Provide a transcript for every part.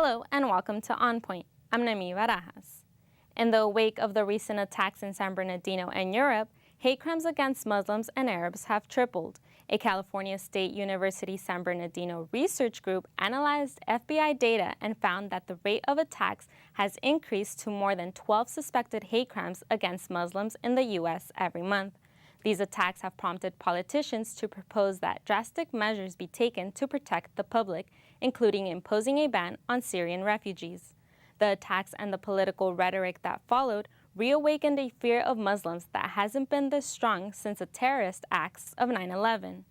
Hello and welcome to On Point. I'm Naomi Barajas. In the wake of the recent attacks in San Bernardino and Europe, hate crimes against Muslims and Arabs have tripled. A California State University San Bernardino research group analyzed FBI data and found that the rate of attacks has increased to more than 12 suspected hate crimes against Muslims in the U.S. every month. These attacks have prompted politicians to propose that drastic measures be taken to protect the public, including imposing a ban on Syrian refugees. The attacks and the political rhetoric that followed reawakened a fear of Muslims that hasn't been this strong since the terrorist acts of 9/11.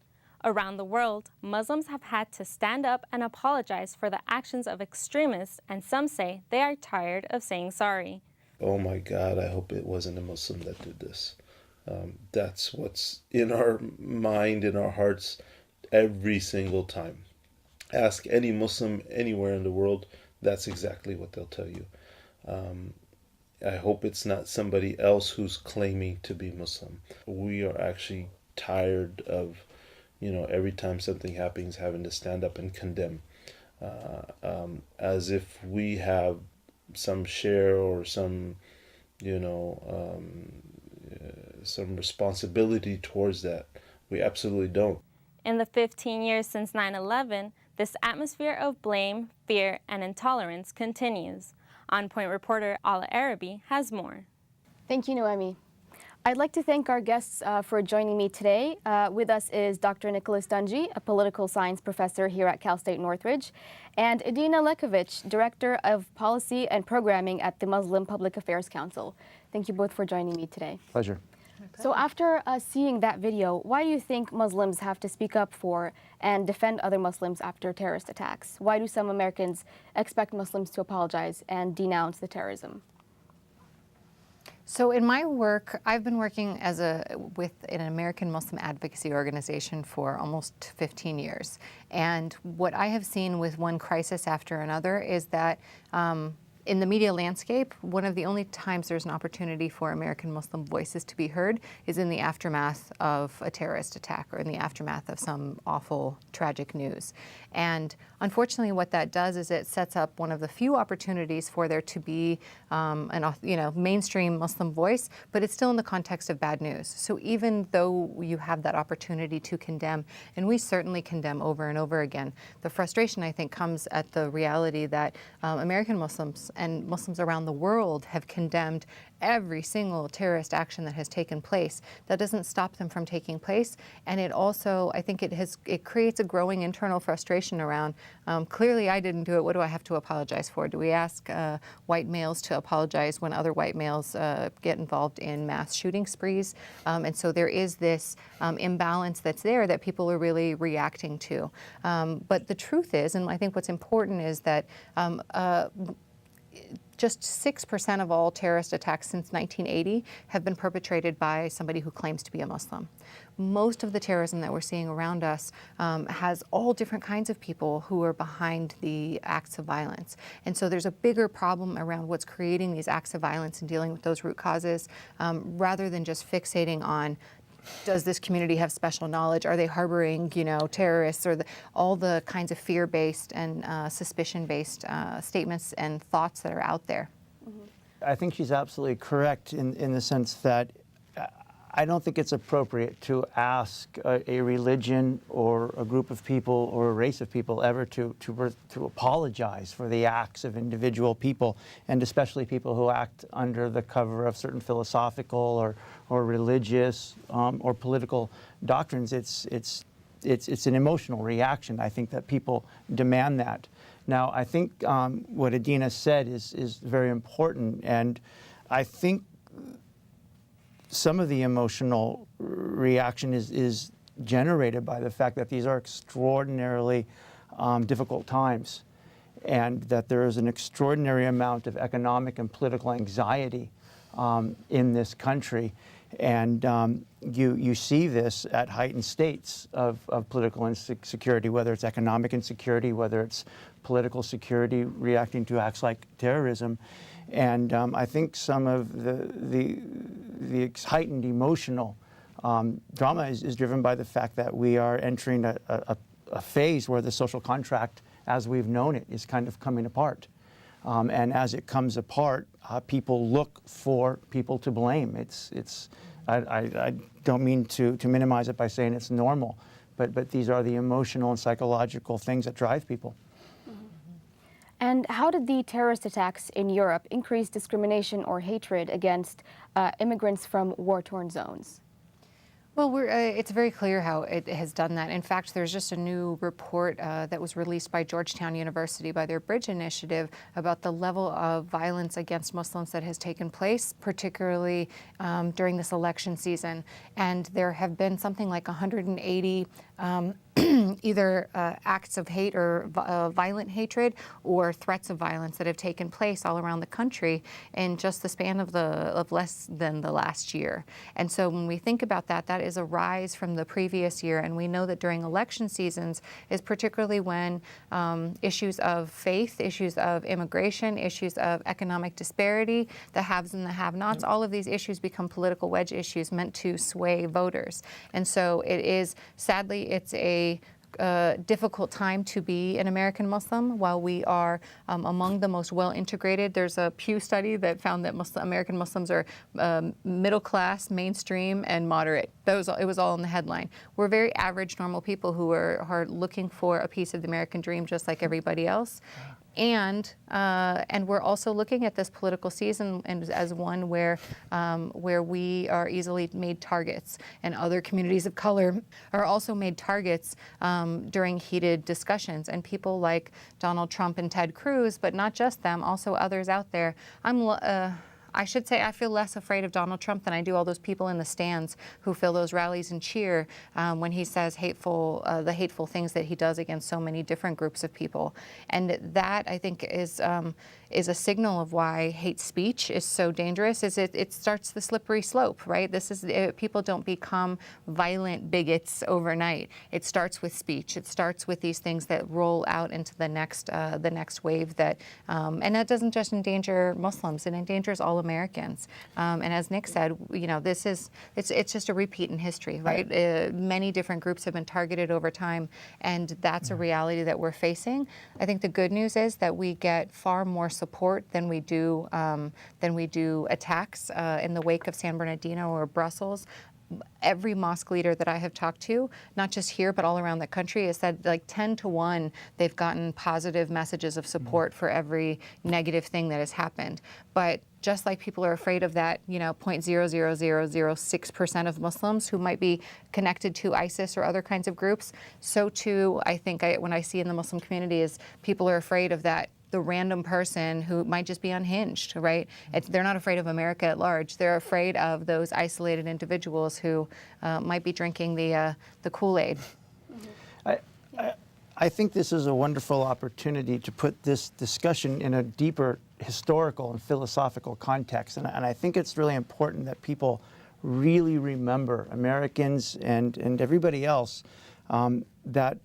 Around the world, Muslims have had to stand up and apologize for the actions of extremists, and some say they are tired of saying sorry. Oh my God, I hope it wasn't a Muslim that did this. That's what's in our mind, in our hearts, every single time. Ask any Muslim anywhere in the world, that's exactly what they'll tell you. I hope it's not somebody else who's claiming to be Muslim. We are actually tired of, every time something happens, having to stand up and condemn, as if we have some share or some responsibility towards that. We absolutely don't. In the 15 years since 9/11, this atmosphere of blame, fear, and intolerance continues. On Point reporter Ala Arabi has more. Thank you, Noemi. I'd like to thank our guests for joining me today. With us is Dr. Nicholas Dungey, a political science professor here at Cal State Northridge, and Idina Lekovich, Director of Policy and Programming at the Muslim Public Affairs Council. Thank you both for joining me today. Pleasure. So after seeing that video, why do you think Muslims have to speak up for and defend other Muslims after terrorist attacks? Why do some Americans expect Muslims to apologize and denounce the terrorism? So in my work, I've been working with an American Muslim advocacy organization for almost 15 years. And what I have seen with one crisis after another is that in the media landscape, one of the only times there's an opportunity for American Muslim voices to be heard is in the aftermath of a terrorist attack or in the aftermath of some awful, tragic news. And unfortunately, what that does is it sets up one of the few opportunities for there to be mainstream Muslim voice, but it's still in the context of bad news. So even though you have that opportunity to condemn, and we certainly condemn over and over again, the frustration, I think, comes at the reality that American Muslims and Muslims around the world have condemned every single terrorist action that has taken place. That doesn't stop them from taking place, and it also, I think it creates a growing internal frustration around, clearly I didn't do it, what do I have to apologize for? Do we ask white males to apologize when other white males get involved in mass shooting sprees? And so there is this imbalance that's there that people are really reacting to. But the truth is, and I think what's important is that just 6% of all terrorist attacks since 1980 have been perpetrated by somebody who claims to be a Muslim. Most of the terrorism that we're seeing around us has all different kinds of people who are behind the acts of violence. And so there's a bigger problem around what's creating these acts of violence and dealing with those root causes, rather than just fixating on, does this community have special knowledge? Are they harboring, terrorists, or all the kinds of fear-based and suspicion-based statements and thoughts that are out there? Mm-hmm. I think she's absolutely correct in the sense that I don't think it's appropriate to ask a religion or a group of people or a race of people ever to apologize for the acts of individual people, and especially people who act under the cover of certain philosophical or religious or political doctrines. It's an emotional reaction. I think that people demand that. Now, I think what Idina said is very important, and I think some of the emotional reaction is generated by the fact that these are extraordinarily difficult times, and that there is an extraordinary amount of economic and political anxiety in this country. And you see this at heightened states of political insecurity, whether it's economic insecurity, whether it's political security reacting to acts like terrorism. And I think some of the heightened emotional drama is driven by the fact that we are entering a phase where the social contract as we've known it is kind of coming apart. And as it comes apart, people look for people to blame. I don't mean to minimize it by saying it's normal, but these are the emotional and psychological things that drive people. And how did the terrorist attacks in Europe increase discrimination or hatred against immigrants from war-torn zones? Well, it's very clear how it has done that. In fact, there's just a new report that was released by Georgetown University by their Bridge Initiative about the level of violence against Muslims that has taken place, particularly during this election season. And there have been something like 180 either acts of hate or violent hatred or threats of violence that have taken place all around the country in just the span of less than the last year. And so when we think about that, that is a rise from the previous year. And we know that during election seasons is particularly when issues of faith, issues of immigration, issues of economic disparity, the haves and the have-nots, all of these issues become political wedge issues meant to sway voters. And so it is, sadly, it's a difficult time to be an American Muslim. While we are among the most well-integrated, there's a Pew study that found that American Muslims are middle class, mainstream, and moderate. It was all in the headline. We're very average, normal people who are looking for a piece of the American dream just like everybody else. And we're also looking at this political season as one where we are easily made targets, and other communities of color are also made targets during heated discussions. And people like Donald Trump and Ted Cruz, but not just them, also others out there. I should say I feel less afraid of Donald Trump than I do all those people in the stands who fill those rallies and cheer when he says the hateful things that he does against so many different groups of people. And that, I think, is a signal of why hate speech is so dangerous. Is it starts the slippery slope, right? People don't become violent bigots overnight. It starts with speech. It starts with these things that roll out into the next wave and that doesn't just endanger Muslims. It endangers all Americans. And as Nick said, it's just a repeat in history, right? Many different groups have been targeted over time, and that's a reality that we're facing. I think the good news is that we get far more support than we do attacks in the wake of San Bernardino or Brussels. Every mosque leader that I have talked to, not just here but all around the country, has said like 10 to 1 they've gotten positive messages of support for every negative thing that has happened. But just like people are afraid of that, 0.00006% of Muslims who might be connected to ISIS or other kinds of groups, so too I think when I see in the Muslim community is people are afraid of that, the random person who might just be unhinged, right? They're not afraid of America at large. They're afraid of those isolated individuals who might be drinking the Kool-Aid. I think this is a wonderful opportunity to put this discussion in a deeper historical and philosophical context. And I think it's really important that people really remember, Americans and everybody else, that,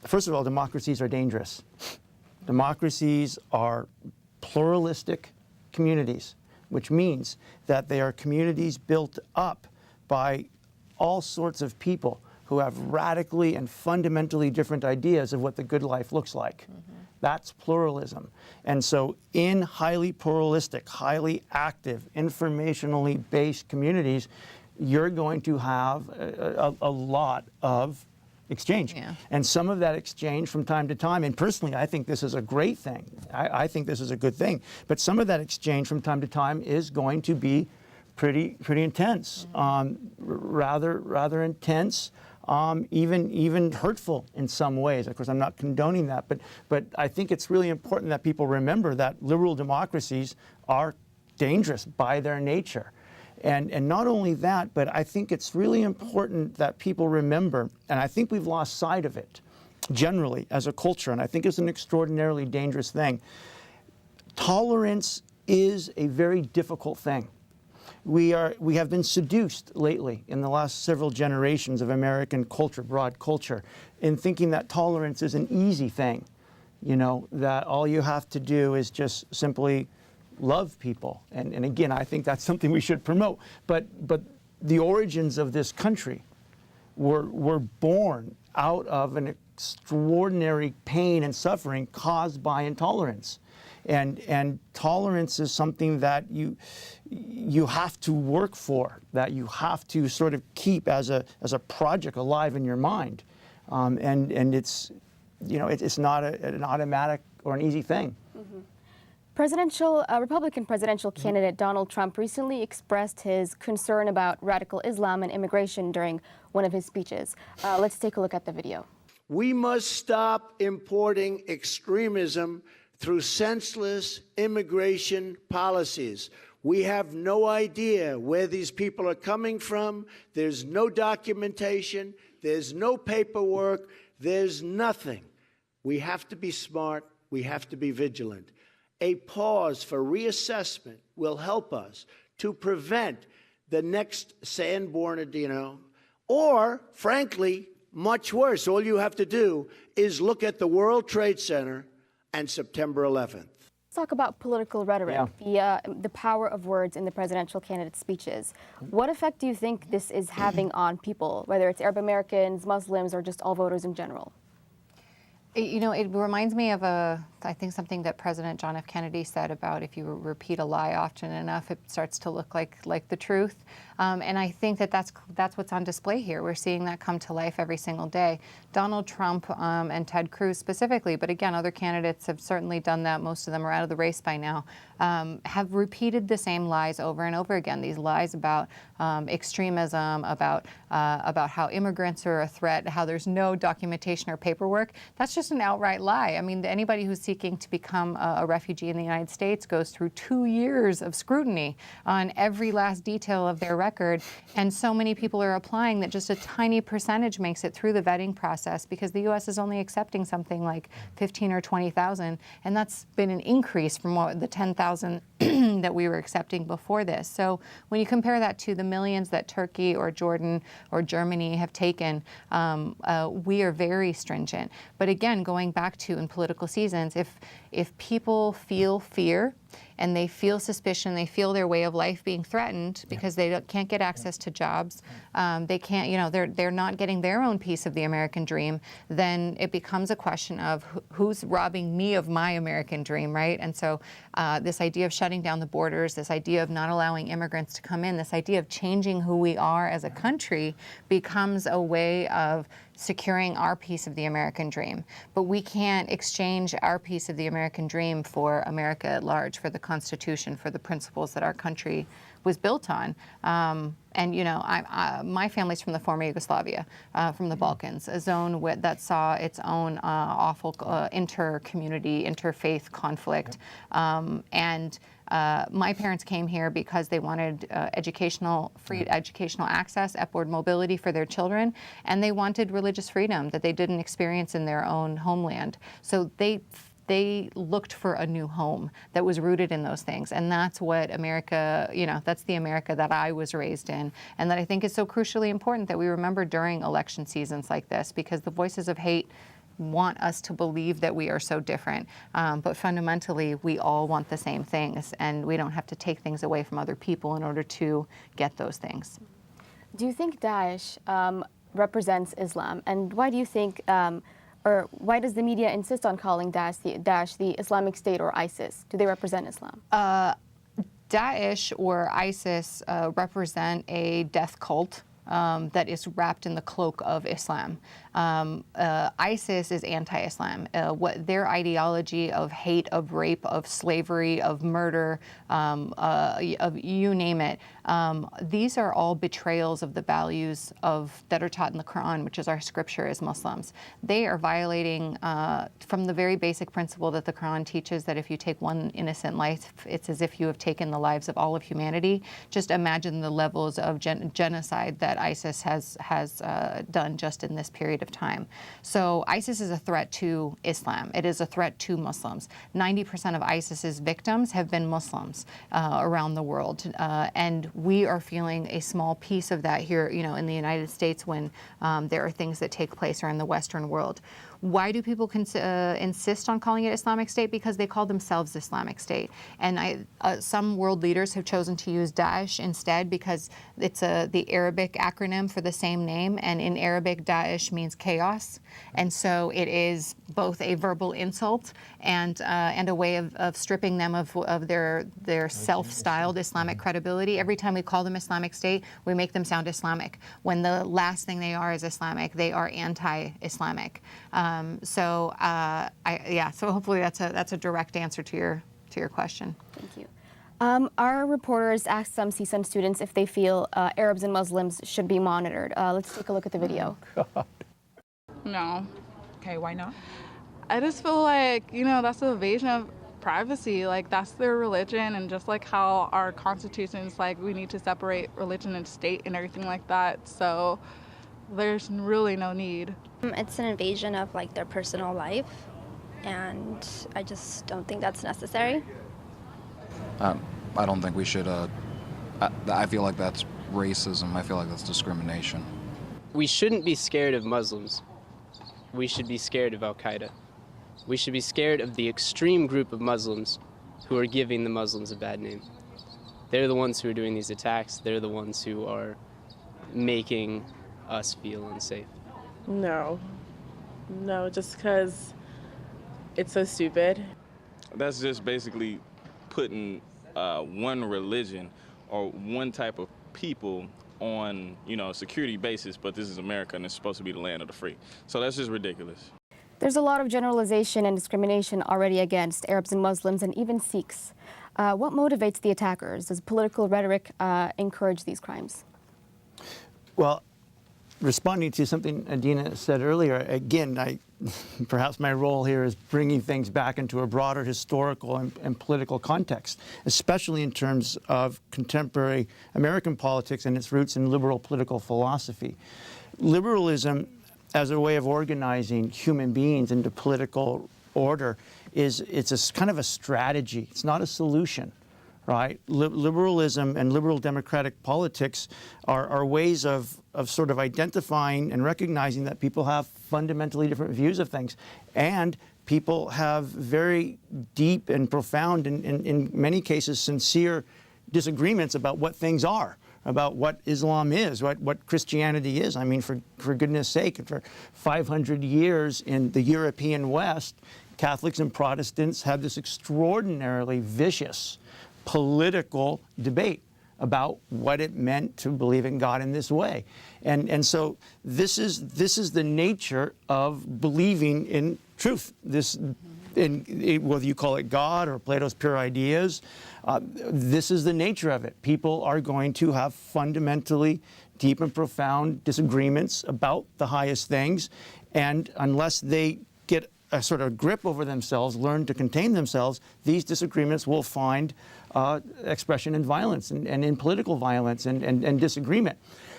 first of all, democracies are dangerous. Democracies are pluralistic communities, which means that they are communities built up by all sorts of people who have radically and fundamentally different ideas of what the good life looks like. That's pluralism. And so in highly pluralistic, highly active, informationally based communities, you're going to have a lot of exchange. Yeah. And some of that exchange from time to time, and personally I think this is a great thing. I think this is a good thing. But some of that exchange from time to time is going to be pretty intense, rather intense, even hurtful in some ways. Of course, I'm not condoning that, but I think it's really important that people remember that liberal democracies are dangerous by their nature. And not only that, but I think it's really important that people remember, and I think we've lost sight of it generally as a culture, and I think it's an extraordinarily dangerous thing. Tolerance is a very difficult thing. We have been seduced lately in the last several generations of American culture, broad culture, in thinking that tolerance is an easy thing, that all you have to do is just simply love people. And again, I think that's something we should promote. But the origins of this country were born out of a extraordinary pain and suffering caused by intolerance. And tolerance is something that you have to work for, that you have to sort of keep as a project alive in your mind. And it's, it's not an automatic or an easy thing. Republican presidential candidate Donald Trump recently expressed his concern about radical Islam and immigration during one of his speeches. Let's take a look at the video. We must stop importing extremism through senseless immigration policies. We have no idea where these people are coming from. There's no documentation. There's no paperwork. There's nothing. We have to be smart. We have to be vigilant. A pause for reassessment will help us to prevent the next San Bernardino, or, frankly, much worse. All you have to do is look at the World Trade Center and September 11th. Let's talk about political rhetoric, the power of words in the presidential candidate's speeches. What effect do you think this is having on people, whether it's Arab Americans, Muslims, or just all voters in general? It reminds me of I think something that President John F. Kennedy said about if you repeat a lie often enough, it starts to look like the truth. And I think that's what's on display here. We're seeing that come to life every single day. Donald Trump and Ted Cruz specifically, but again, other candidates have certainly done that. Most of them are out of the race by now, have repeated the same lies over and over again. These lies about extremism, about how immigrants are a threat, how there's no documentation or paperwork. That's just an outright lie. I mean, anybody who's seeking to become a refugee in the United States goes through 2 years of scrutiny on every last detail of their record, and so many people are applying that just a tiny percentage makes it through the vetting process, because the U.S. is only accepting something like 15 or 20,000, and that's been an increase from the 10,000 that we were accepting before this. So when you compare that to the millions that Turkey or Jordan or Germany have taken, we are very stringent. But again, going back to in political seasons, if people feel fear and they feel suspicion, they feel their way of life being threatened because they can't get access to jobs, they can't, they're not getting their own piece of the American dream, then it becomes a question of who's robbing me of my American dream, right? And so this idea of shutting down the borders, this idea of not allowing immigrants to come in, this idea of changing who we are as a country becomes a way of securing our piece of the American dream. But we can't exchange our piece of the American dream for America at large, for the Constitution, for the principles that our country was built on. My family's from the former Yugoslavia, from the Balkans, a zone that saw its own awful inter-community, interfaith conflict. My parents came here because they wanted free educational access, upward mobility for their children, and they wanted religious freedom that they didn't experience in their own homeland. So they looked for a new home that was rooted in those things. And that's what America, that's the America that I was raised in, and that I think is so crucially important that we remember during election seasons like this, because the voices of hate want us to believe that we are so different. But fundamentally, we all want the same things, and we don't have to take things away from other people in order to get those things. Do you think Daesh represents Islam? And why do you think, or why does the media insist on calling Daesh the Islamic State or ISIS? Do they represent Islam? Daesh or ISIS represent a death cult that is wrapped in the cloak of Islam. ISIS is anti-Islam. What their ideology of hate, of rape, of slavery, of murder, of you name it, these are all betrayals of the values that are taught in the Quran, which is our scripture as Muslims. They are violating from the very basic principle that the Quran teaches, that if you take one innocent life, it's as if you have taken the lives of all of humanity. Just imagine the levels of genocide that ISIS has done just in this period of time. So ISIS is a threat to Islam. It is a threat to Muslims. 90% of ISIS's victims have been Muslims around the world. And we are feeling a small piece of that here, you know, in the United States when there are things that take place around the Western world. Why do people insist on calling it Islamic State? Because they call themselves Islamic State. And some world leaders have chosen to use Daesh instead because it's the Arabic acronym for the same name. And in Arabic, Daesh means chaos. And so it is both a verbal insult and a way of stripping them of their self-styled Islamic credibility. Every time we call them Islamic State, we make them sound Islamic, when the last thing they are is Islamic. They are anti-Islamic. So hopefully that's a direct answer to your question. Thank you. Our reporters asked some CSUN students if they feel Arabs and Muslims should be monitored. Let's take a look at the video. No. Okay, why not? I just feel like, you know, that's an invasion of privacy. Like, that's their religion, and just like how our constitution is like, we need to separate religion and state and everything like that. So there's really no need. It's an invasion of like their personal life, and I just don't think that's necessary. I don't think we should. I feel like that's racism. I feel like that's discrimination. We shouldn't be scared of Muslims. We should be scared of Al-Qaeda. We should be scared of the extreme group of Muslims who are giving the Muslims a bad name. They're the ones who are doing these attacks. They're the ones who are making us feel unsafe. No, just because it's so stupid. That's just basically putting one religion or one type of people on, you know, a security basis, but this is America and it's supposed to be the land of the free. So that's just ridiculous. There's a lot of generalization and discrimination already against Arabs and Muslims and even Sikhs. What motivates the attackers? Does political rhetoric encourage these crimes? Well, responding to something Adina said earlier, again, perhaps my role here is bringing things back into a broader historical and political context, especially in terms of contemporary American politics and its roots in liberal political philosophy. Liberalism, as a way of organizing human beings into political order, it's a kind of a strategy. It's not a solution. Right? Liberalism and liberal democratic politics are ways of sort of identifying and recognizing that people have fundamentally different views of things. And people have very deep and profound, and in many cases sincere, disagreements about what things are, about what Islam is, what Christianity is. I mean, for goodness sake, for 500 years in the European West, Catholics and Protestants had this extraordinarily vicious political debate about what it meant to believe in God in this way. And so this is the nature of believing in truth. Whether you call it God or Plato's pure ideas, this is the nature of it. People are going to have fundamentally deep and profound disagreements about the highest things, and unless they get a sort of grip over themselves, learn to contain themselves, these disagreements will find expression in violence and in political violence and disagreement.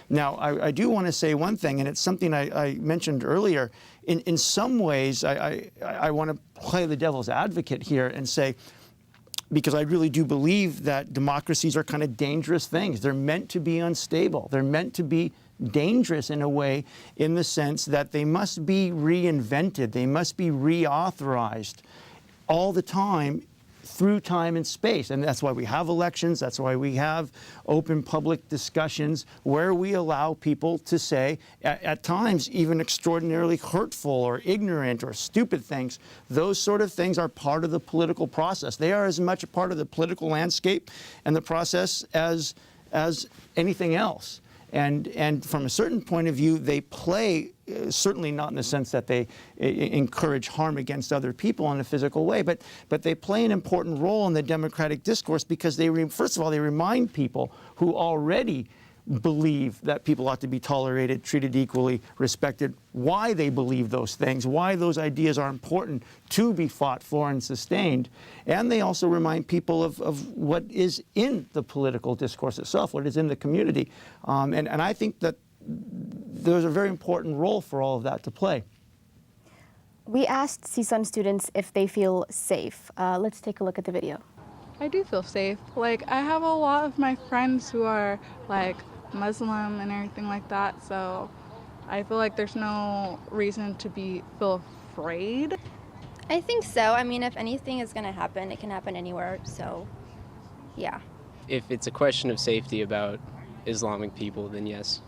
Now, I do want to say one thing, and it's something I mentioned earlier. In some ways, I want to play the devil's advocate here and say, because I really do believe that democracies are kind of dangerous things. They're meant to be unstable. They're meant to be dangerous in a way, in the sense that they must be reinvented. They must be reauthorized all the time, through time and space. And that's why we have elections. That's why we have open public discussions where we allow people to say, at times, even extraordinarily hurtful or ignorant or stupid things. Those sort of things are part of the political process. They are as much a part of the political landscape and the process as anything else. And from a certain point of view, they play, certainly not in the sense that they encourage harm against other people in a physical way, but they play an important role in the democratic discourse because first of all, they remind people who already believe that people ought to be tolerated, treated equally, respected, why they believe those things, why those ideas are important to be fought for and sustained. And they also remind people of what is in the political discourse itself, what is in the community. And I think that there's a very important role for all of that to play. We asked CSUN students if they feel safe. Let's take a look at the video. I do feel safe. Like, I have a lot of my friends who are like Muslim and everything like that, so I feel like there's no reason to feel afraid. I think so. I mean, if anything is going to happen, it can happen anywhere. So, yeah. If it's a question of safety about Islamic people, then yes.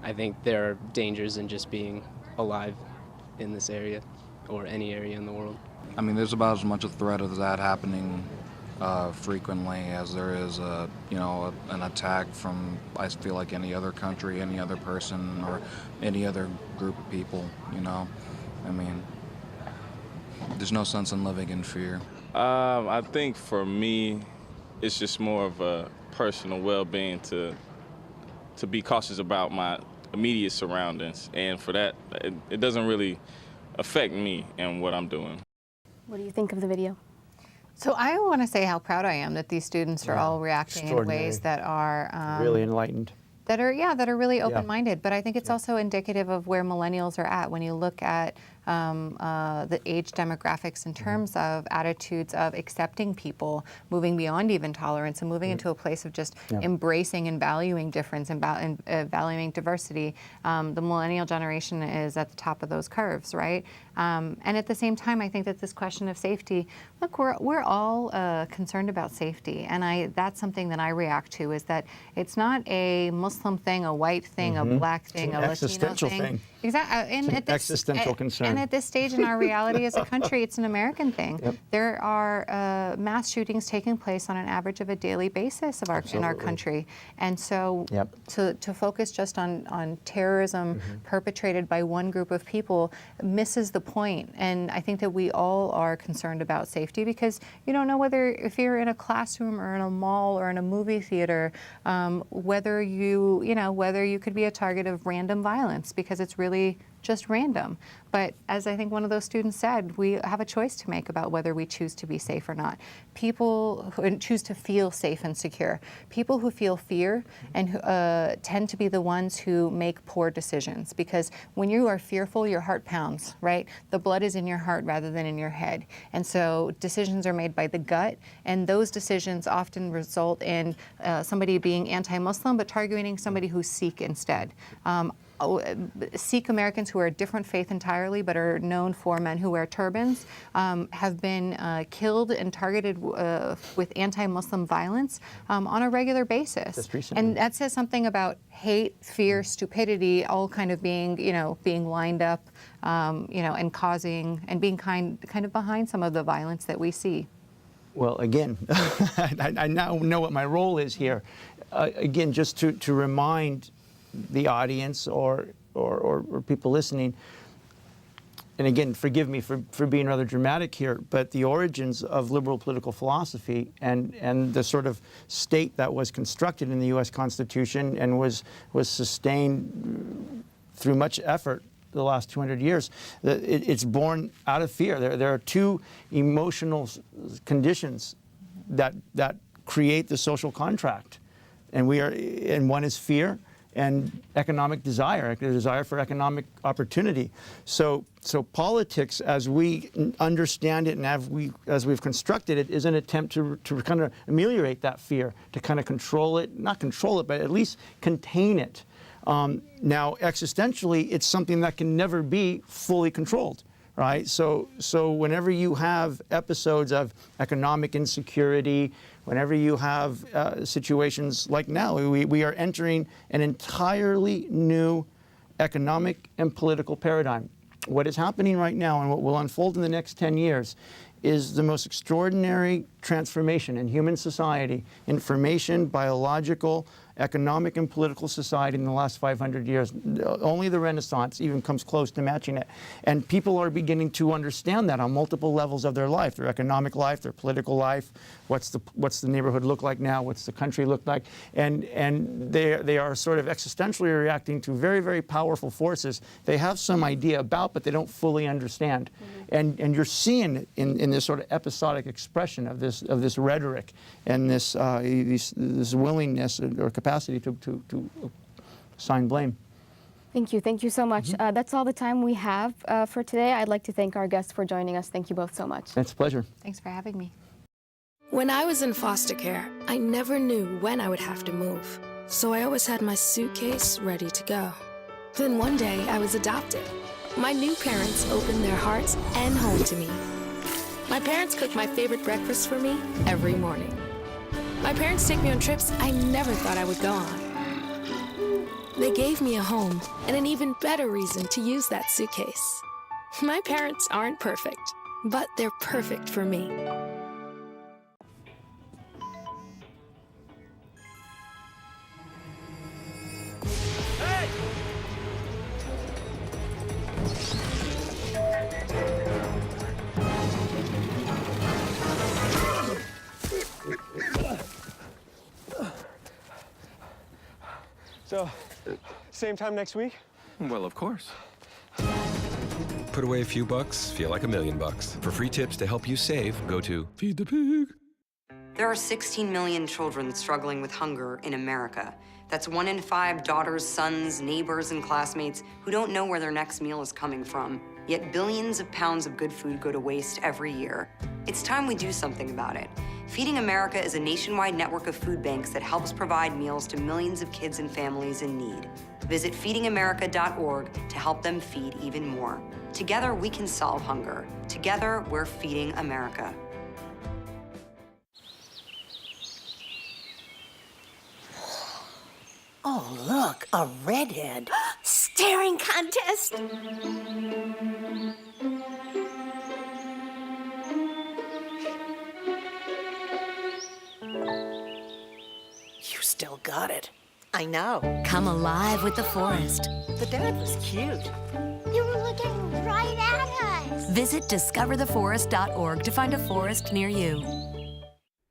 I think there are dangers in just being alive in this area or any area in the world. I mean, there's about as much a threat of that happening frequently as there is, an attack from, I feel like, any other country, any other person, or any other group of people, I mean, there's no sense in living in fear. I think for me, it's just more of a personal well-being to be cautious about my immediate surroundings, and for that, it doesn't really affect me and what I'm doing. What do you think of the video? So I want to say how proud I am that these students are all reacting in ways that are really enlightened. That are really open-minded. But I think it's also indicative of where millennials are at when you look at the age demographics in terms of attitudes of accepting people, moving beyond even tolerance and moving into a place of just embracing and valuing difference and valuing diversity. The millennial generation is at the top of those curves, right? And at the same time, I think that this question of safety, look, we're all concerned about safety, and that's something that I react to, is that it's not a Muslim thing, a white thing, a black thing, a Latino thing. Exactly. And it's an existential concern. And at this stage in our reality as a country, it's an American thing. There are mass shootings taking place on an average of a daily basis in our country. And so to focus just on terrorism perpetrated by one group of people misses the point. And I think that we all are concerned about safety, because you don't know if you're in a classroom or in a mall or in a movie theater, whether you could be a target of random violence, because it's really just random. But as I think one of those students said, we have a choice to make about whether we choose to be safe or not. People who choose to feel safe and secure. People who feel fear and who, tend to be the ones who make poor decisions, because when you are fearful, your heart pounds, right? The blood is in your heart rather than in your head. And so decisions are made by the gut, and those decisions often result in somebody being anti-Muslim but targeting somebody who's Sikh instead. Sikh Americans who are a different faith entirely but are known for men who wear turbans have been killed and targeted with anti-Muslim violence on a regular basis. Just recently. And that says something about hate, fear, stupidity, all kind of being lined up, and causing and being kind of behind some of the violence that we see. Well, again, I now know what my role is here. Again, just to remind the audience or people listening, and again, forgive me for being rather dramatic here, but the origins of liberal political philosophy and the sort of state that was constructed in the U.S. Constitution and was sustained through much effort the last 200 years, it's born out of fear. There are two emotional conditions that create the social contract, and one is fear and economic desire, a desire for economic opportunity. So politics, as we understand it and as we've constructed it, is an attempt to kind of ameliorate that fear, to kind of control it, not control it, but at least contain it. Now, existentially, it's something that can never be fully controlled, right? So whenever you have episodes of economic insecurity, whenever you have situations like now, we are entering an entirely new economic and political paradigm. What is happening right now and what will unfold in the next 10 years is the most extraordinary transformation in human society, information, biological, economic and political society in the last 500 years. Only the Renaissance even comes close to matching it. And people are beginning to understand that on multiple levels of their life, their economic life, their political life. What's the neighborhood look like now? What's the country look like? And they are sort of existentially reacting to very, very powerful forces they have some idea about, but they don't fully understand. And you're seeing it in this sort of episodic expression of this rhetoric and this willingness or capacity to assign blame. Thank you so much. That's all the time we have for today. I'd like to thank our guests for joining us. Thank you both so much. It's a pleasure. Thanks for having me. When I was in foster care, I never knew when I would have to move, so I always had my suitcase ready to go. Then one day, I was adopted. My new parents opened their hearts and home to me. My parents cook my favorite breakfast for me every morning. My parents take me on trips I never thought I would go on. They gave me a home and an even better reason to use that suitcase. My parents aren't perfect, but they're perfect for me. So, same time next week? Well, of course. Put away a few bucks, feel like $1 million. For free tips to help you save, go to Feed the Pig. There are 16 million children struggling with hunger in America. That's 1 in 5 daughters, sons, neighbors, and classmates who don't know where their next meal is coming from. Yet billions of pounds of good food go to waste every year. It's time we do something about it. Feeding America is a nationwide network of food banks that helps provide meals to millions of kids and families in need. Visit feedingamerica.org to help them feed even more. Together, we can solve hunger. Together, we're feeding America. Oh, look, a redhead. Staring contest. You still got it. I know. Come alive with the forest. The dad was cute. You were looking right at us. Visit discovertheforest.org to find a forest near you.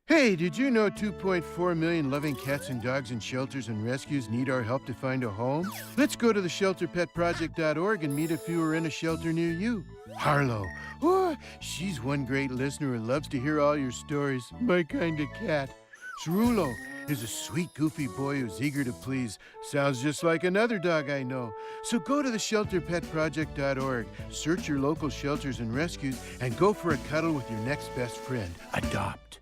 Hey, did you know 2.4 million loving cats and dogs in shelters and rescues need our help to find a home? Let's go to theshelterpetproject.org and meet a few who are in a shelter near you. Harlow, oh, she's one great listener who loves to hear all your stories. My kind of cat. Cerulo is a sweet, goofy boy who's eager to please. Sounds just like another dog I know. So go to theshelterpetproject.org, search your local shelters and rescues, and go for a cuddle with your next best friend. Adopt.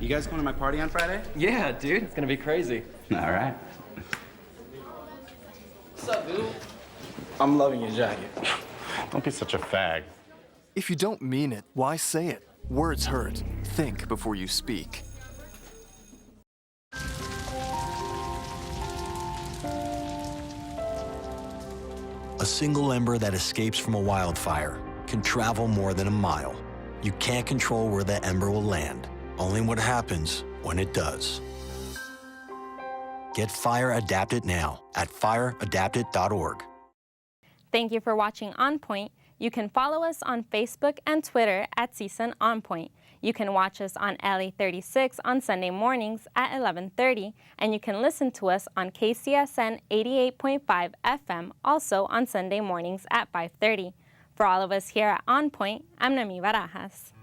You guys going to my party on Friday? Yeah, dude, it's gonna be crazy. All right. What's up, dude? I'm loving your jacket. Don't be such a fag. If you don't mean it, why say it? Words hurt. Think before you speak. A single ember that escapes from a wildfire can travel more than a mile. You can't control where that ember will land, only what happens when it does. Get Fire Adapted now at fireadapted.org. Thank you for watching On Point. You can follow us on Facebook and Twitter at CSUN On Point. You can watch us on LA 36 on Sunday mornings at 11:30, and you can listen to us on KCSN 88.5 FM also on Sunday mornings at 5:30. For all of us here at On Point, I'm Nami Barajas.